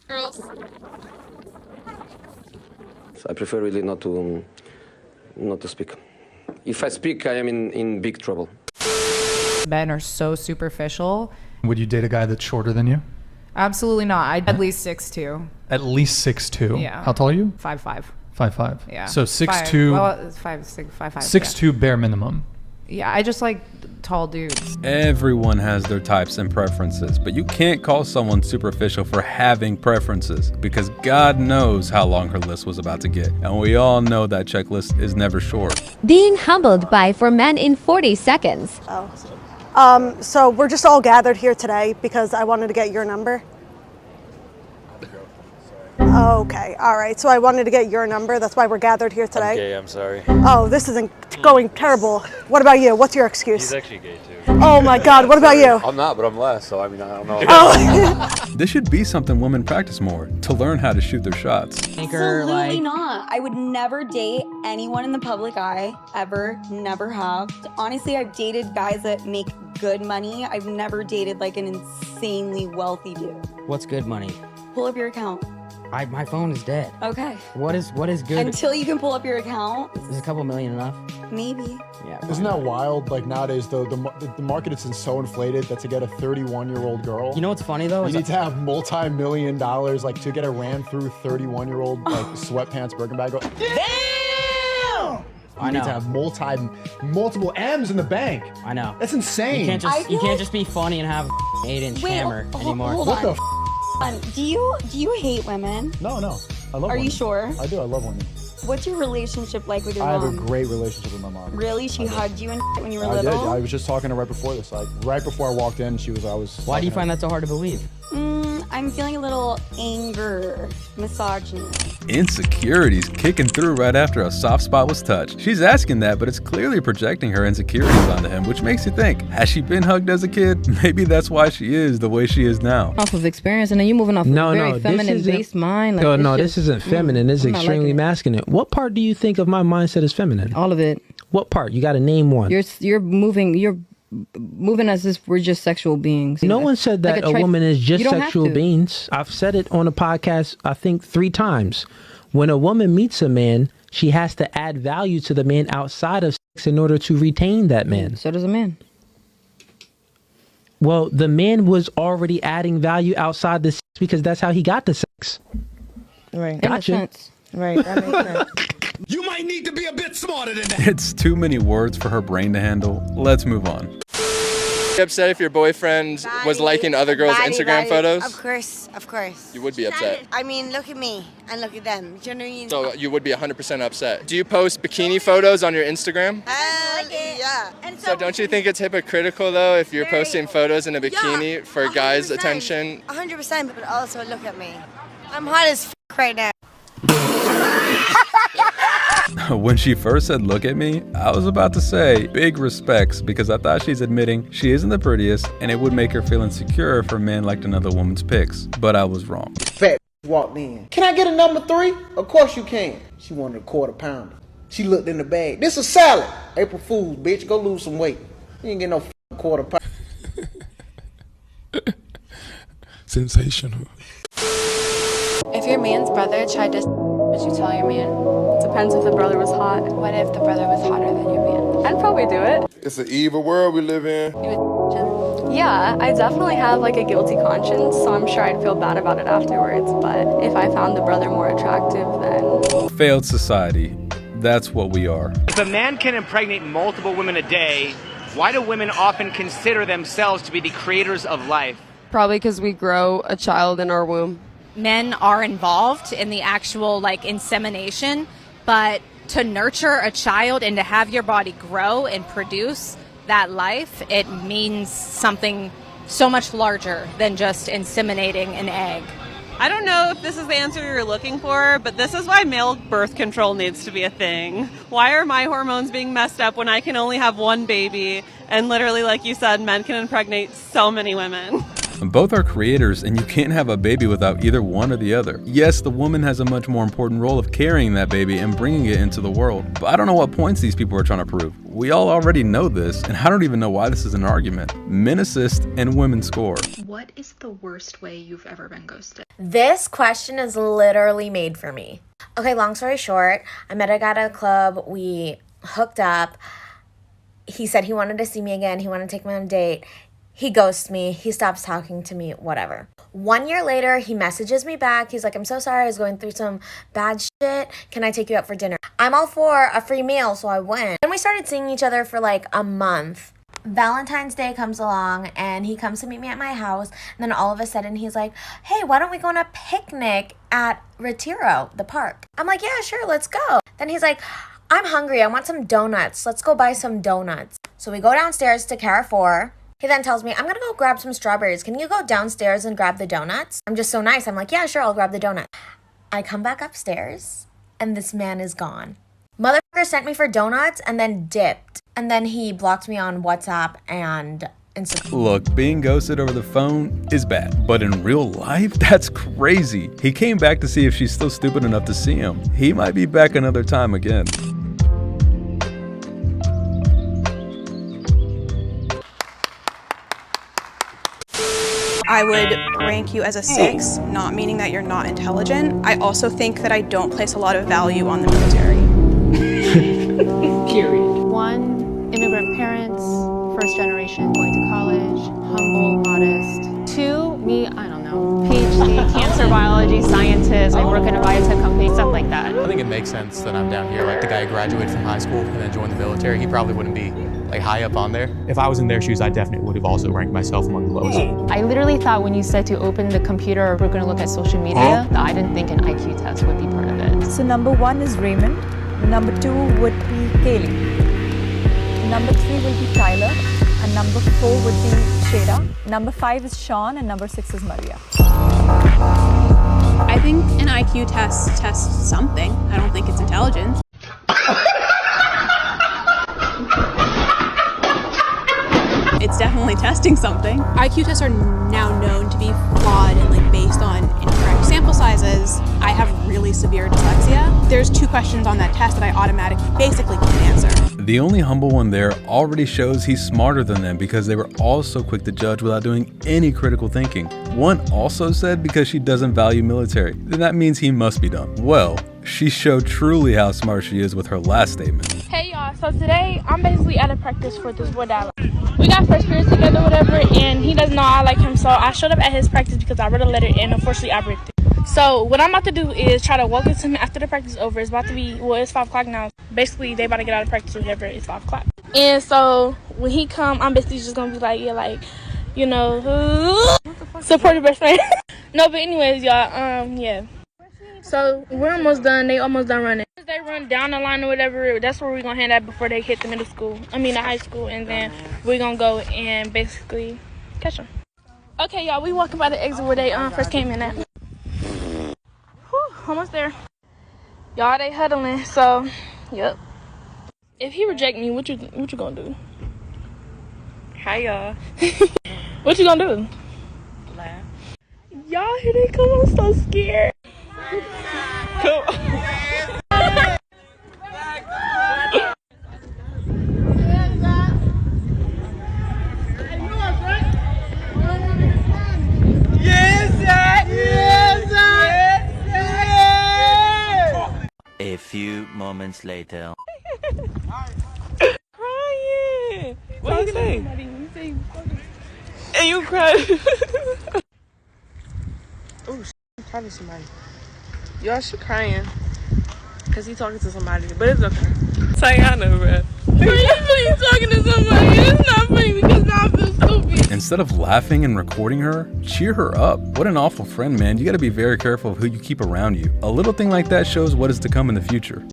Girls. I prefer really not to speak. If I speak, I am in big trouble. Men are so superficial. Would you date a guy that's shorter than you? Absolutely not. I'd at least 6'2". At least 6'2". Yeah. How tall are you? 5'5". 5'5". Yeah. So 6'2". Well, it's 5'6", 5'5". 6'2" bare minimum. Yeah, I just like tall dudes. Everyone has their types and preferences, but you can't call someone superficial for having preferences, because God knows how long her list was about to get, and we all know that checklist is never short. Being humbled by 4 men in 40 seconds. So we're just all gathered here today because I wanted to get your number. Okay, all right. So I wanted to get your number. That's why we're gathered here today. I'm gay, I'm sorry. Oh, this isn't going terrible. What about you? What's your excuse? He's actually gay too. Oh my God, what about you? I'm not, but I'm less, so I mean, I don't know. Oh. This should be something women practice more, to learn how to shoot their shots. Absolutely not. I would never date anyone in the public eye, ever, never have. Honestly, I've dated guys that make good money. I've never dated like an insanely wealthy dude. What's good money? Pull up your account. My phone is dead. Okay. What is good? Until you can pull up your account. Is a couple million enough? Maybe. Yeah. Isn't that wild? Like nowadays, though, the market is so inflated that to get a 31-year-old girl, You know what's funny though? you need to have multi-million dollars, like to get a ran through 31-year-old like sweatpants Birkin bag. Damn! You need to have multiple M's in the bank. I know. That's insane. You can't just be funny and have an 8-inch hammer anymore. Hold What on. the Do you hate women? No. I love women. Are you sure? I do. I love women. What's your relationship like with your I mom? have a great relationship with my mom. Really? She hugged you and when you were I did. little? I was just talking to her right before this. Like right before I walked in, I was. Why do you find that so hard to believe? I'm feeling a little anger, misogyny. Insecurities kicking through right after a soft spot was touched. She's asking that, but it's clearly projecting her insecurities onto him, which makes you think, has she been hugged as a kid? Maybe that's why she is the way she is now. Off of experience, and then you moving off of a very feminine-based mind. Like, this isn't feminine. This is extremely masculine. What part do you think of my mindset as feminine? All of it. What part? You got to name one. You're moving as if we're just sexual beings. No one said that a woman is just sexual beings. I've said it on a podcast, I think 3 times. When a woman meets a man, she has to add value to the man outside of sex in order to retain that man. So does a man. Well, the man was already adding value outside the sex because that's how he got the sex. Right. Gotcha. Right. That makes sense. You might need to be a bit smarter than that. It's too many words for her brain to handle. Let's move on. Upset if your boyfriend was liking other girls' Instagram photos? Of course. You would be upset. I mean, look at me and look at them. Do you know what I mean? So you would be 100% upset. Do you post bikini photos on your Instagram? Yeah. And So don't you think it's hypocritical though if you're posting photos in a bikini for guys' attention? 100%, but also look at me. I'm hot as f right now. When she first said, "Look at me," I was about to say big respects because I thought she's admitting she isn't the prettiest and it would make her feel insecure if her man liked another woman's pics. But I was wrong. Fat walked in. Can I get a number 3? Of course you can. She wanted a quarter pounder. She looked in the bag. This is salad. April Fool's, bitch. Go lose some weight. You ain't get no quarter pounder. Sensational. If your man's brother tried to would you tell your man? Depends if the brother was hot. What if the brother was hotter than your man? I'd probably do it. It's an evil world we live in. You would Yeah, I definitely have like a guilty conscience, so I'm sure I'd feel bad about it afterwards. But if I found the brother more attractive, then... Failed society. That's what we are. If a man can impregnate multiple women a day, why do women often consider themselves to be the creators of life? Probably because we grow a child in our womb. Men are involved in the actual insemination, but to nurture a child and to have your body grow and produce that life, it means something so much larger than just inseminating an egg. I don't know if this is the answer you're looking for, but this is why male birth control needs to be a thing. Why are my hormones being messed up when I can only have one baby? And literally, like you said, men can impregnate so many women. Both are creators, and you can't have a baby without either one or the other. Yes, the woman has a much more important role of carrying that baby and bringing it into the world. But I don't know what points these people are trying to prove. We all already know this, and I don't even know why this is an argument. Men assist and women score. What is the worst way you've ever been ghosted? This question is literally made for me. Okay, long story short, I met a guy at a club. We hooked up. He said he wanted to see me again. He wanted to take me on a date. He ghosts me. He stops talking to me, whatever. 1 year later, he messages me back. He's like, I'm so sorry. I was going through some bad shit. Can I take you out for dinner? I'm all for a free meal, so I went. Then we started seeing each other for like a month. Valentine's Day comes along and he comes to meet me at my house. And then all of a sudden he's like, hey, why don't we go on a picnic at Retiro, the park? I'm like, yeah, sure, let's go. Then he's like, I'm hungry. I want some donuts. Let's go buy some donuts. So we go downstairs to Carrefour. He then tells me, I'm going to go grab some strawberries. Can you go downstairs and grab the donuts? I'm just so nice. I'm like, yeah, sure, I'll grab the donut. I come back upstairs and this man is gone. Motherfucker sent me for donuts and then dipped. And then he blocked me on WhatsApp and Instagram. Look, being ghosted over the phone is bad, but in real life, that's crazy. He came back to see if she's still stupid enough to see him. He might be back another time again. I would rank you as a 6, not meaning that you're not intelligent. I also think that I don't place a lot of value on the military. Period. 1, immigrant parents, first generation, going to college, humble, modest. 2, me, I don't know, PhD, cancer biology scientist, I work in a biotech company, stuff like that. I think it makes sense that I'm down here. Like the guy who graduated from high school and then joined the military, he probably wouldn't be like high up on there. If I was in their shoes, I definitely would have also ranked myself among the lowest. I literally thought when you said to open the computer, we're going to look at social media, I didn't think an IQ test would be part of it. So number 1 is Raymond, number 2 would be Kaylee, number 3 will be Tyler, and number 4 would be Shada, number 5 is Sean, and number 6 is Maria. I think an IQ test tests something. I don't think it's intelligence. It's definitely testing something. IQ tests are now known to be flawed and like based on incorrect sample sizes. I have really severe dyslexia. There's 2 questions on that test that I automatically basically can't answer. The only humble one there already shows he's smarter than them because they were all so quick to judge without doing any critical thinking. One also said because she doesn't value military, then that means he must be dumb. Well, she showed truly how smart she is with her last statement. Hey y'all, so today I'm basically out of practice for this boy that I like. We got first period together, whatever, and he doesn't know I like him, so I showed up at his practice because I wrote a letter and unfortunately I ripped it. So what I'm about to do is try to walk into him after the practice is over. It's about to be, well, it's 5 o'clock now. Basically, they about to get out of practice or whatever, it's 5 o'clock. And so when he come, I'm basically just gonna be like, yeah, like, you know, support your best friend. No, but anyways, y'all, yeah. So we're almost done. They almost done running. They run down the line or whatever, that's where we're gonna hand that before they hit the middle school. I mean the high school, and then we're gonna go and basically catch them. Okay, y'all, we walking by the exit where they first came in at. Whew, almost there. Y'all, they huddling, so yep. If he reject me, what you gonna do? Hi, y'all. What you gonna do? Laugh. Y'all, here they come. I'm so scared. Come on. A few moments later. Crying. What you say? And you cried. Oh, I'm talking to somebody. Y'all, she crying. Because he talking to somebody. But it's okay. Tayana, bro. You talking to somebody. It's not funny because now I feel stupid. Instead of laughing and recording her, cheer her up. What an awful friend, man. You gotta be very careful of who you keep around you. A little thing like that shows what is to come in the future.